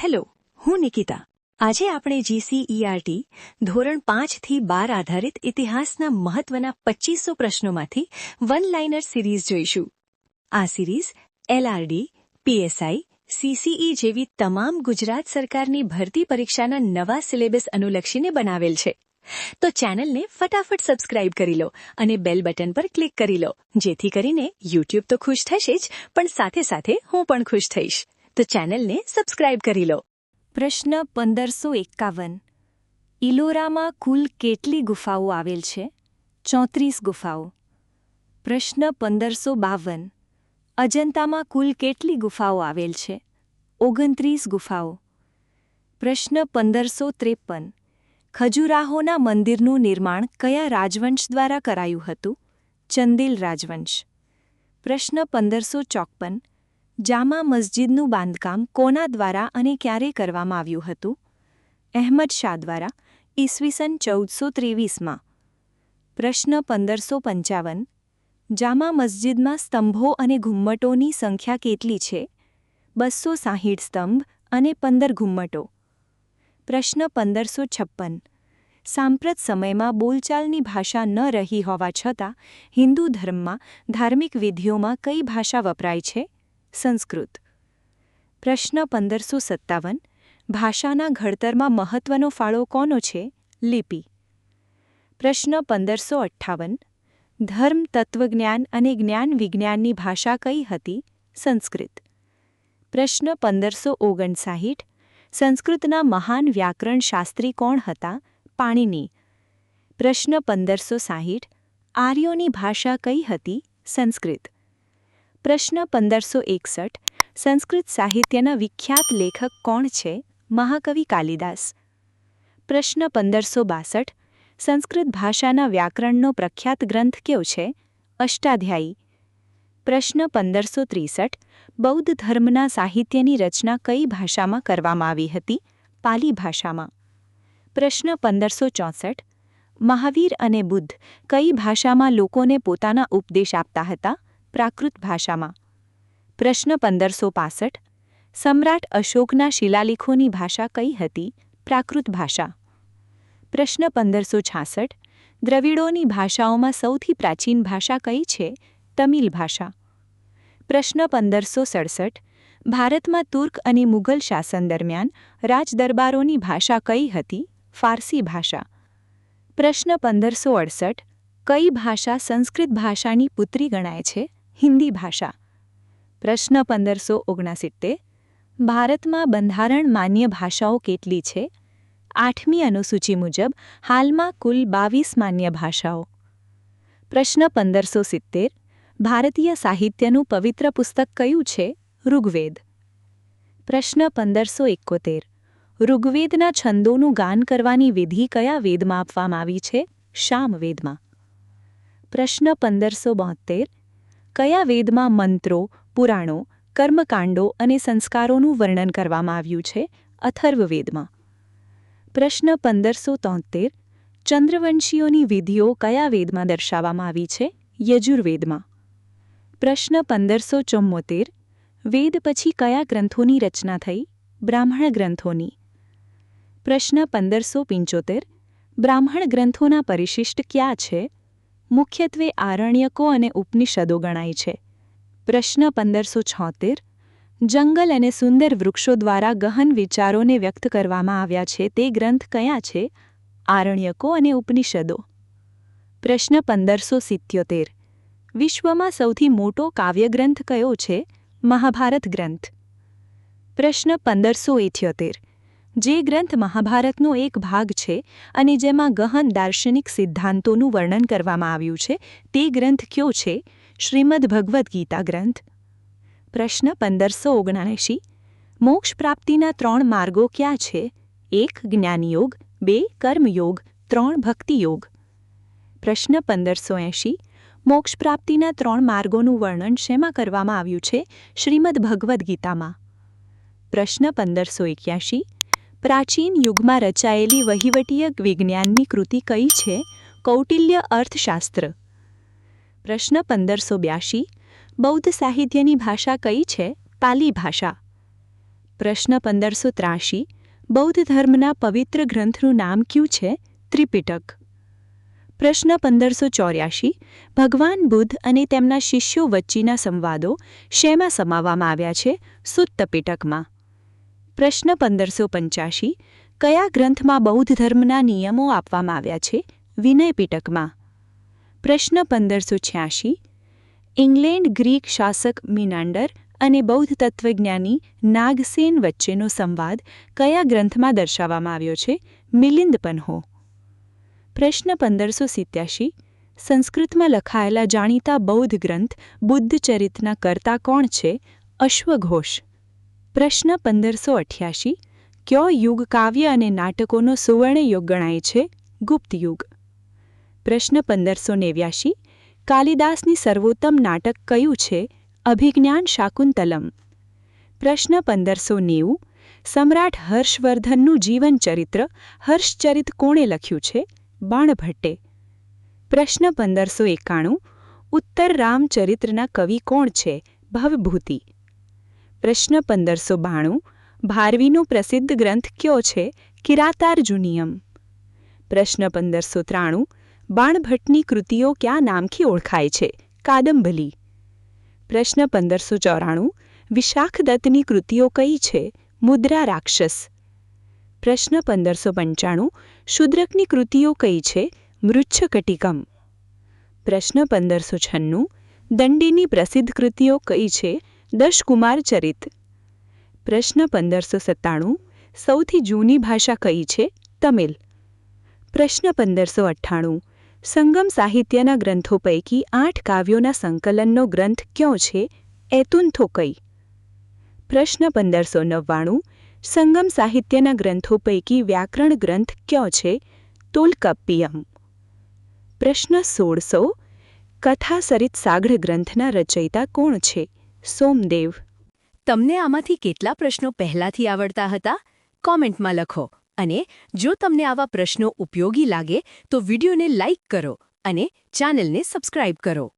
Hello, હું નિકિતા. આજે આપણે GCERT ધોરણ 5 થી 12 આધારિત ઇતિહાસના મહત્વના 2500 પ્રશ્નોમાંથી વન લાઇનર સિરીઝ જોઈશું. આ સિરીઝ LRD, PSI, CCE જેવી તમામ ગુજરાત સરકારની ભરતી પરીક્ષાના નવા સિલેબસ અનુલક્ષીને બનાવેલ છે. તો ચેનલને ફટાફટ સબસ્ક્રાઇબ કરી લો અને બેલ બટન પર ક્લિક કરી લો, જેથી કરીને યુટ્યુબ તો ખુશ થશે જ, પણ સાથે સાથે હું પણ ખુશ થઈશ. તો ચેનલને સબસ્ક્રાઇબ કરી લો. પ્રશ્ન 1551. ઇલોરામાં કુલ કેટલી ગુફાઓ આવેલ છે? 34 ગુફાઓ. પ્રશ્ન 1552. અજંતામાં કુલ કેટલી ગુફાઓ આવેલ છે? 29 ગુફાઓ. પ્રશ્ન 1553. ખજુરાહોના મંદિરનું નિર્માણ કયા રાજવંશ દ્વારા કરાયું હતું? ચંદેલ રાજવંશ. પ્રશ્ન 1554. જામા મસ્જિદનું બાંધકામ કોના દ્વારા અને ક્યારે કરવામાં આવ્યું હતું? અહેમદ શાહ દ્વારા, ઈસવીસન 1423માં. પ્રશ્ન 1555. જામા મસ્જિદમાં સ્તંભો અને ઘુમ્મટોની સંખ્યા કેટલી છે? 260 સ્તંભ અને 15 ઘુમ્મટો. પ્રશ્ન 1556. સાંપ્રત સમયમાં બોલચાલની ભાષા ન રહી હોવા છતાં હિન્દુ ધર્મમાં ધાર્મિક વિધિઓમાં કઈ ભાષા વપરાય છે? સંસ્કૃત. પ્રશ્ન 1557. ભાષાના ઘડતરમાં મહત્વનો ફાળો કોનો છે? લિપિ. પ્રશ્ન 1558. ધર્મ, તત્વજ્ઞાન અને જ્ઞાન વિજ્ઞાનની ભાષા કઈ હતી? સંસ્કૃત. પ્રશ્ન 1559. સંસ્કૃતના મહાન વ્યાકરણ શાસ્ત્રી કોણ હતા? પાણિની. પ્રશ્ન 1560. આર્યોની ભાષા કઈ હતી? સંસ્કૃત. પ્રશ્ન 1561. સંસ્કૃત સાહિત્યના વિખ્યાત લેખક કોણ છે? મહાકવિ કાલિદાસ. પ્રશ્ન 1562. સંસ્કૃત ભાષાના વ્યાકરણનો પ્રખ્યાત ગ્રંથ કયો છે? અષ્ટાધ્યાયી. પ્રશ્ન 1563. બૌદ્ધ ધર્મના સાહિત્યની રચના કઈ ભાષામાં કરવામાં આવી હતી? પાલી ભાષામાં. પ્રશ્ન 1564. મહાવીર અને બુદ્ધ કઈ ભાષામાં લોકોને પોતાના ઉપદેશ આપતા હતા? પ્રાકૃત ભાષામાં. પ્રશ્ન 1565. સમ્રાટ અશોકના શિલાલેખોની ભાષા કઈ હતી? પ્રાકૃત ભાષા. પ્રશ્ન 1566. દ્રવિડોની ભાષાઓમાં સૌથી પ્રાચીન ભાષા કઈ છે? તમિલ ભાષા. પ્રશ્ન 1567. ભારતમાં તુર્ક અને મુઘલ શાસન દરમિયાન રાજદરબારોની ભાષા કઈ હતી? ફારસી ભાષા. પ્રશ્ન 1568. કઈ ભાષા સંસ્કૃત ભાષાની પુત્રી ગણાય છે? હિન્દી ભાષા. પ્રશ્ન 1569. ભારતમાં બંધારણ માન્ય ભાષાઓ કેટલી છે? 8મી અનુસૂચિ મુજબ હાલમાં કુલ 22 માન્ય ભાષાઓ. પ્રશ્ન 1570. ભારતીય સાહિત્યનું પવિત્ર પુસ્તક કયું છે? ઋગ્વેદ. પ્રશ્ન 1571. ઋગ્વેદના છંદોનું ગાન કરવાની વિધિ કયા વેદમાં આપવામાં આવી છે? સામવેદમાં. પ્રશ્ન 1572. કયા વેદમાં મંત્રો, પુરાણો, કર્મકાંડો અને સંસ્કારોનું વર્ણન કરવામાં આવ્યું છે? અથર્વવેદમાં. પ્રશ્ન 1573. ચંદ્રવંશીઓની વિધિઓ કયા વેદમાં દર્શાવવામાં આવી છે? યજુર્વેદમાં. પ્રશ્ન 1574. વેદ પછી કયા ગ્રંથોની રચના થઈ? બ્રાહ્મણ ગ્રંથોની. પ્રશ્ન 1575. બ્રાહ્મણ ગ્રંથોના પરિશિષ્ટ ક્યાં છે? મુખ્યત્વે આરણ્યકો અને ઉપનિષદો ગણાય છે. પ્રશ્ન 1576. જંગલ અને સુંદર વૃક્ષો દ્વારા ગહન વિચારોને વ્યક્ત કરવામાં આવ્યા છે તે ગ્રંથ કયા છે? આરણ્યકો અને ઉપનિષદો. પ્રશ્ન 1577. વિશ્વમાં સૌથી મોટો કાવ્યગ્રંથ કયો છે? મહાભારત ગ્રંથ. પ્રશ્ન 1578. જે ગ્રંથ મહાભારતનો એક ભાગ છે અને જેમાં ગહન દાર્શનિક સિદ્ધાંતોનું વર્ણન કરવામાં આવ્યું છે તે ગ્રંથ કયો છે? શ્રીમદ ભગવદ્ ગીતા ગ્રંથ. પ્રશ્ન 1579. મોક્ષ પ્રાપ્તિના 3 માર્ગો ક્યાં છે? 1. જ્ઞાનયોગ, 2. કર્મયોગ, 3. ભક્તિયોગ. પ્રશ્ન 1580. મોક્ષ પ્રાપ્તિના 3 માર્ગોનું વર્ણન શેમાં કરવામાં આવ્યું છે? શ્રીમદ ભગવદ્ ગીતામાં. પ્રશ્ન 1581. પ્રાચીન યુગમાં રચાયેલી વહીવટીય વિજ્ઞાનની કૃતિ કઈ છે? કૌટિલ્ય અર્થશાસ્ત્ર. પ્રશ્ન 1582. બૌદ્ધ સાહિત્યની ભાષા કઈ છે? પાલી ભાષા. પ્રશ્ન 1583 બૌદ્ધ ધર્મના પવિત્ર ગ્રંથનું નામ કયું છે? ત્રિપિટક. પ્રશ્ન 1584 ભગવાન બુદ્ધ અને તેમના શિષ્યો વચ્ચેના સંવાદો શેમાં સમાવવામાં આવ્યા છે? સુત્ત પિટકમાં. પ્રશ્ન 1585 કયા ગ્રંથમાં બૌદ્ધ ધર્મના નિયમો આપવામાં આવ્યા છે? વિનય પિટકમાં. પ્રશ્ન 1586 ઇંગ્લેન્ડ ગ્રીક શાસક મિનાન્ડર અને બૌદ્ધ તત્વજ્ઞાની નાગસેન વચ્ચેનો સંવાદ કયા ગ્રંથમાં દર્શાવવામાં આવ્યો છે? મિલિંદપન્હો. પ્રશ્ન 1587 સંસ્કૃતમાં લખાયેલા જાણીતા બૌદ્ધ ગ્રંથ બુદ્ધચરિતના કર્તા કોણ છે? અશ્વઘોષ. પ્રશ્ન 1588 કયો યુગ કાવ્ય અને નાટકોનો સુવર્ણ યુગ ગણાય છે? ગુપ્ત યુગ. પ્રશ્ન 1589 કાલિદાસની સર્વોત્તમ નાટક કયું છે? અભિજ્ઞાન શાકુંતલમ. પ્રશ્ન 1590 સમ્રાટ હર્ષવર્ધનનું જીવન ચરિત્ર હર્ષચરિત કોણે લખ્યું છે? બાણભટ્ટે. પ્રશ્ન 1591 ઉત્તર રામચરિત્રના કવિ કોણ છે? ભવભૂતિ. પ્રશ્ન 1592 ભારવીનો પ્રસિદ્ધ ગ્રંથ કયો છે? કિરાતાર્જુનીયમ. પ્રશ્ન 1593 બાણભટ્ટની કૃતિઓ કયા નામથી ઓળખાય છે? કાદંબલી. પ્રશ્ન 1594 વિશાખદત્તની કૃતિઓ કઈ છે? મુદ્રા રાક્ષસ. પ્રશ્ન 1595 શૂદ્રકની કૃતિઓ કઈ છે? મૃચ્છકટિકમ. પ્રશ્ન 1596 દંડીની પ્રસિદ્ધ કૃતિઓ કઈ છે? દશકુમાર ચરિત. પ્રશ્ન 1597 સૌથી જૂની ભાષા કઈ છે? તમિલ. પ્રશ્ન 1598 સંગમ સાહિત્યના ગ્રંથો પૈકી 8 કાવ્યોના સંકલનનો ગ્રંથ કયો છે? એતુન્થોકઈ. પ્રશ્ન 1599 સંગમ સાહિત્યના ગ્રંથો પૈકી વ્યાકરણ ગ્રંથ કયો છે? તોલ્કાપ્પિયમ. પ્રશ્ન 1600 કથા સરિત સાગર ગ્રંથના રચયિતા કોણ છે? સોમદેવ. તમને આમાંથી કેટલા પ્રશ્નો પહેલાથી આવડતા હતા? કોમેન્ટમાં લખો. અને જો તમને આવા પ્રશ્નો ઉપયોગી લાગે તો વિડીયોને લાઇક કરો અને ચેનલને સબસ્ક્રાઇબ કરો.